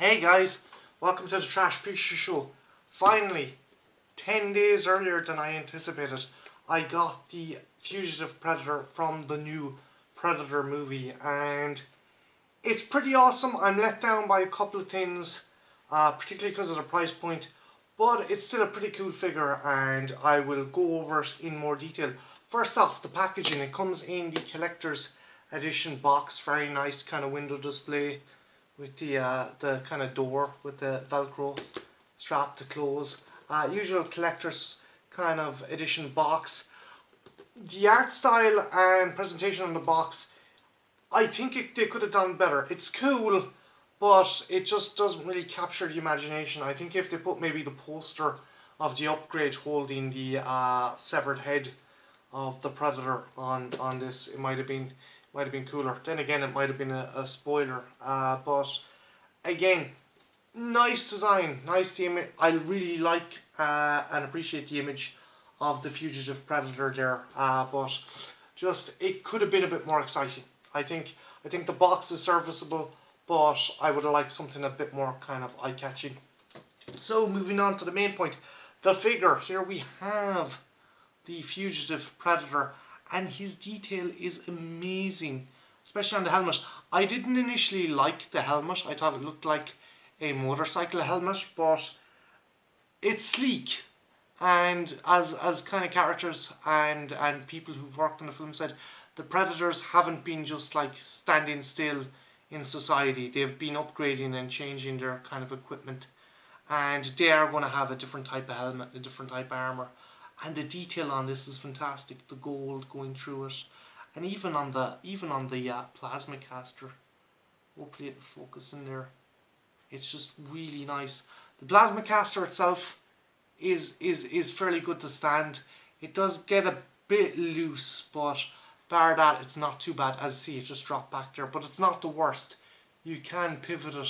Hey guys, welcome to the Trash Picture Show. Finally, 10 days earlier than I anticipated, I got the Fugitive Predator from the new Predator movie, and it's pretty awesome. I'm let down by a couple of things, particularly because of the price point, but it's still a pretty cool figure, and I will go over it in more detail. First off, the packaging. It comes in the collector's edition box, very nice kind of window display with the kind of door with the Velcro strap to close. Usual collector's kind of edition box. The art style and presentation on the box, I think they could have done better. It's cool, but it just doesn't really capture the imagination. I think if they put maybe the poster of the upgrade holding the severed head of the Predator on this, it might have been cooler. Then again, it might have been a spoiler. But again, nice design, nice image. I really like and appreciate the image of the Fugitive Predator there. But just it could have been a bit more exciting. I think the box is serviceable, but I would have liked something a bit more kind of eye-catching. So moving on to the main point, the figure. Here we have the Fugitive Predator, and his detail is amazing, especially on the helmet. I didn't initially like the helmet. I thought it looked like a motorcycle helmet, but it's sleek. And as kind of characters and people who've worked on the film said, the Predators haven't been just like standing still in society. They've been upgrading and changing their kind of equipment, and they are going to have a different type of helmet, a different type of armor. And the detail on this is fantastic. The gold going through it, and even on the plasma caster. Hopefully it'll focus in there. It's just really nice. The plasma caster itself is fairly good to stand. It does get a bit loose, but bar that, it's not too bad. As you see, it just dropped back there, but it's not the worst. You can pivot it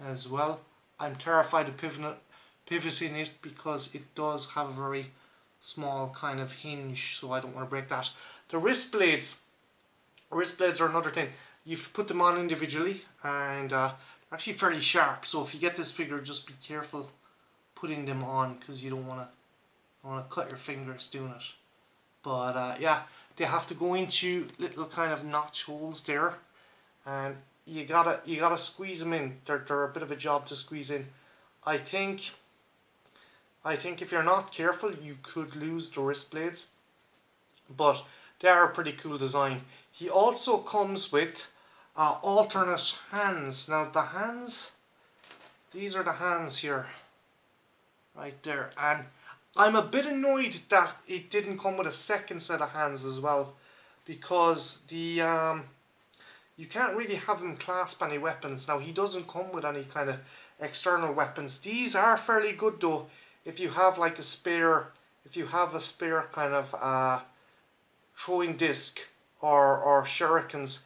as well. I'm terrified of pivoting it because it does have a very small kind of hinge, so I don't want to break that. The wrist blades are another thing. You've put them on individually, and they're actually fairly sharp, so if you get this figure, just be careful putting them on, because you don't want to cut your fingers doing it. But yeah, they have to go into little kind of notch holes there, and you gotta squeeze them in. They're a bit of a job to squeeze in. I think if you're not careful, you could lose the wrist blades, but they are a pretty cool design. He also comes with alternate hands. Now the hands, these are the hands here, right there, and I'm a bit annoyed that it didn't come with a second set of hands as well, because the you can't really have him clasp any weapons. Now he doesn't come with any kind of external weapons. These are fairly good though. If you have like a spare, kind of throwing disc or shurikens,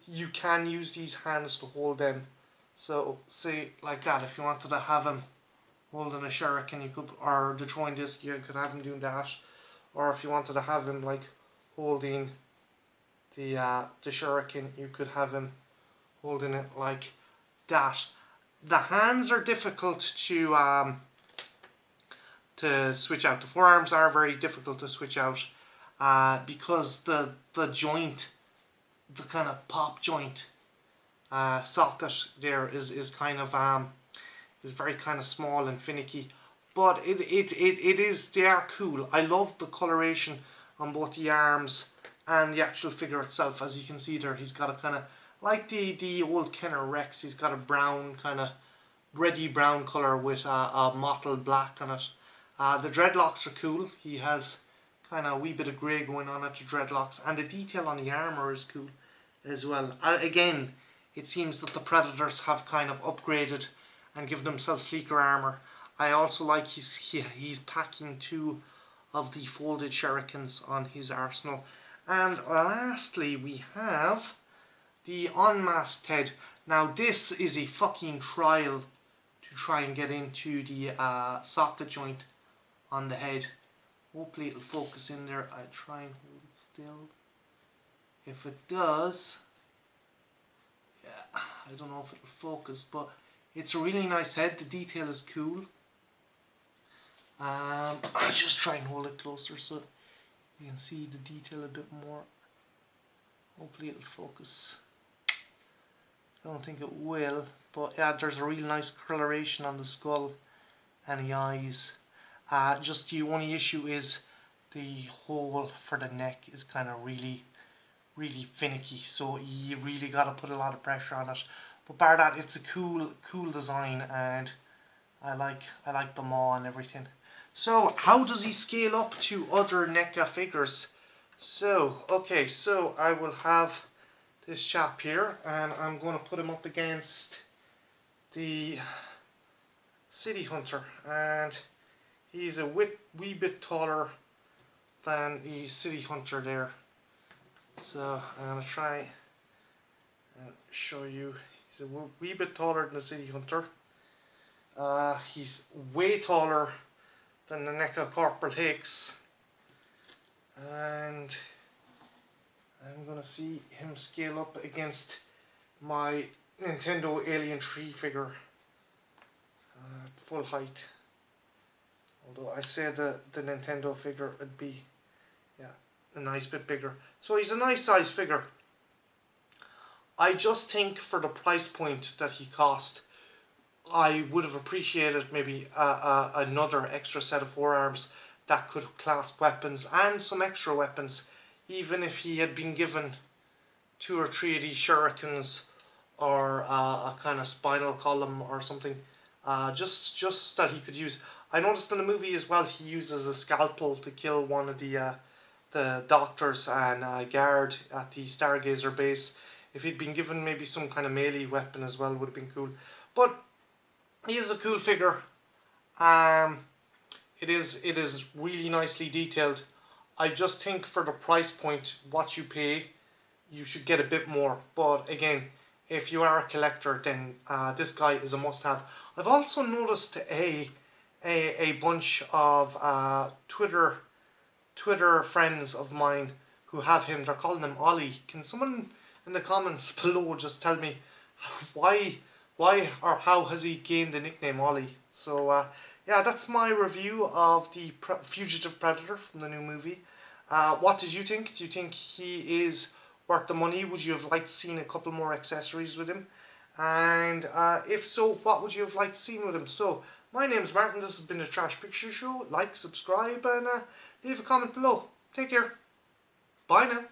you can use these hands to hold them. So say like that, if you wanted to have him holding a shuriken, you could, or the throwing disc, you could have him doing that. Or if you wanted to have him like holding the shuriken, you could have him holding it like that. The hands are difficult to switch out. The forearms are very difficult to switch out because the joint, the kind of pop joint socket there is kind of is very kind of small and finicky, but they are cool. I love the coloration on both the arms and the actual figure itself. As you can see there, he's got a kind of like the old Kenner Rex. He's got a brown kind of reddy brown color with a mottled black on it. The dreadlocks are cool. He has kind of a wee bit of grey going on at the dreadlocks, and the detail on the armour is cool as well. Again, it seems that the Predators have kind of upgraded and given themselves sleeker armour. I also like he's packing 2 of the folded shurikens on his arsenal. And lastly, we have the unmasked head. Now this is a fucking trial to try and get into the socket joint on the head. Hopefully it'll focus in there. I try and hold it still. If it does, yeah, I don't know if it'll focus, but It's a really nice head. The detail is cool. I'll just try and hold it closer so you can see the detail a bit more. Hopefully it'll focus. I don't think it will, but yeah, there's a real nice coloration on the skull and the eyes. Just the only issue is the hole for the neck is kind of really finicky, so you really got to put a lot of pressure on it. But bar that, it's a cool design, and I like the maw and everything. So how does he scale up to other NECA figures? So okay, so I will have this chap here, and I'm going to put him up against the City Hunter, and he's a wee bit taller than the City Hunter there. So I'm going to try and show you. He's a wee bit taller than the City Hunter. He's way taller than the NECA Corporal Hicks. And I'm going to see him scale up against my Nintendo Alien 3 figure. Full height. Although I said the Nintendo figure would be, yeah, a nice bit bigger. So he's a nice size figure. I just think for the price point that he cost, I would have appreciated maybe another extra set of forearms that could clasp weapons and some extra weapons, even if he had been given 2 or 3 of these shurikens or a kind of spinal column or something, just that he could use. I noticed in the movie as well he uses a scalpel to kill one of the doctors and guard at the Stargazer base. If he'd been given maybe some kind of melee weapon as well, would have been cool. But he is a cool figure. It is really nicely detailed. I just think for the price point, what you pay, you should get a bit more. But again, if you are a collector, then this guy is a must-have. I've also noticed a bunch of Twitter friends of mine who have him. They're calling him Ollie. Can someone in the comments below just tell me why or how has he gained the nickname Ollie? So yeah, that's my review of the Fugitive Predator from the new movie. What did you think? Do you think he is worth the money? Would you have liked to see a couple more accessories with him? And if so, what would you have liked to see with him? So my name's Martin. This has been the Trash Picture Show. Like, subscribe, and leave a comment below. Take care. Bye now.